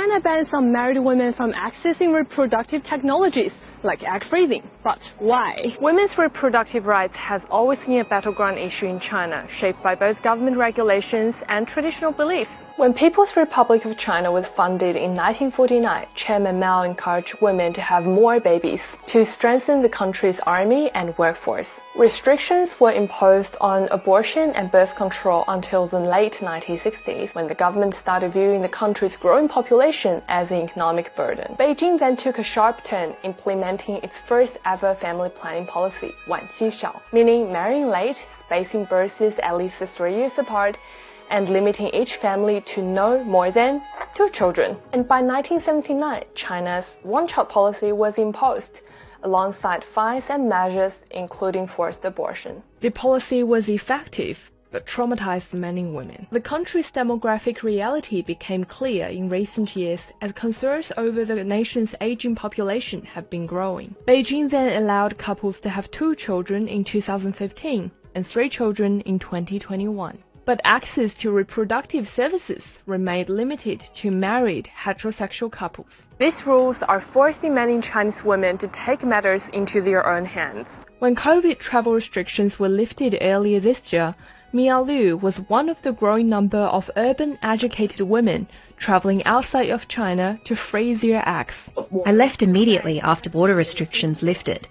China bans some married women from accessing reproductive technologies like egg freezing. But why? Women's reproductive rights has always been a battleground issue in China, shaped by both government regulations and traditional beliefs. When People's Republic of China was founded in 1949, Chairman Mao encouraged women to have more babies to strengthen the country's army and workforce. Restrictions were imposed on abortion and birth control until the late 1960s, when the government started viewing the country's growing population as an economic burden. Beijing then took a sharp turn, implementing its first ever family planning policy, 晚期少, meaning marrying late, spacing births at least 3 years apart, and limiting each family to no more than 2 children. And by 1979, China's one-child policy was imposed, alongside fines and measures including forced abortion. The policy was effective, but traumatized many women. The country's demographic reality became clear in recent years as concerns over the nation's aging population have been growing. Beijing then allowed couples to have 2 children in 2015 and 3 children in 2021. But access to reproductive services remained limited to married heterosexual couples. These rules are forcing many Chinese women to take matters into their own hands. When COVID travel restrictions were lifted earlier this year, Mia Liu was one of the growing number of urban educated women traveling outside of China to freeze their eggs. I left immediately after border restrictions lifted.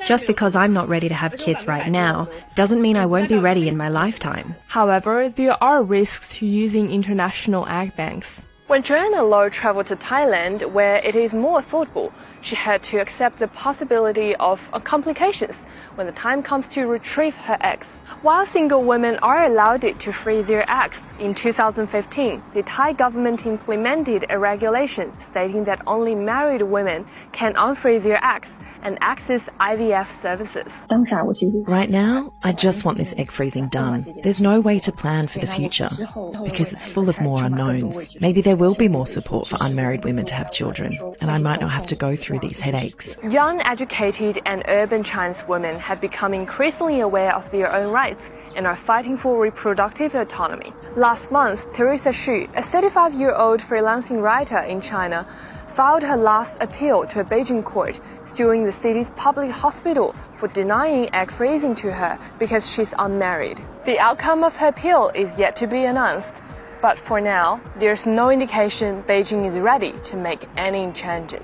Just because I'm not ready to have kids right now doesn't mean I won't be ready in my lifetime. However, there are risks to using international egg banks. When Joanna Low traveled to Thailand, where it is more affordable, she had to accept the possibility of complications when the time comes to retrieve her eggs. While single women are allowed to freeze their eggs, in 2015, the Thai government implemented a regulation stating that only married women can unfreeze their eggs and access IVF services. Right now, I just want this egg freezing done. There's no way to plan for the future because it's full of more unknowns. Maybe there will be more support for unmarried women to have children, and I might not have to go through these headaches. Young, educated and urban Chinese women have become increasingly aware of their own rights and are fighting for reproductive autonomy. Last month, Teresa Xu, a 35-year-old freelancing writer in China, filed her last appeal to a Beijing court, suing the city's public hospital for denying egg freezing to her because she's unmarried. The outcome of her appeal is yet to be announced, but for now, there's no indication Beijing is ready to make any changes.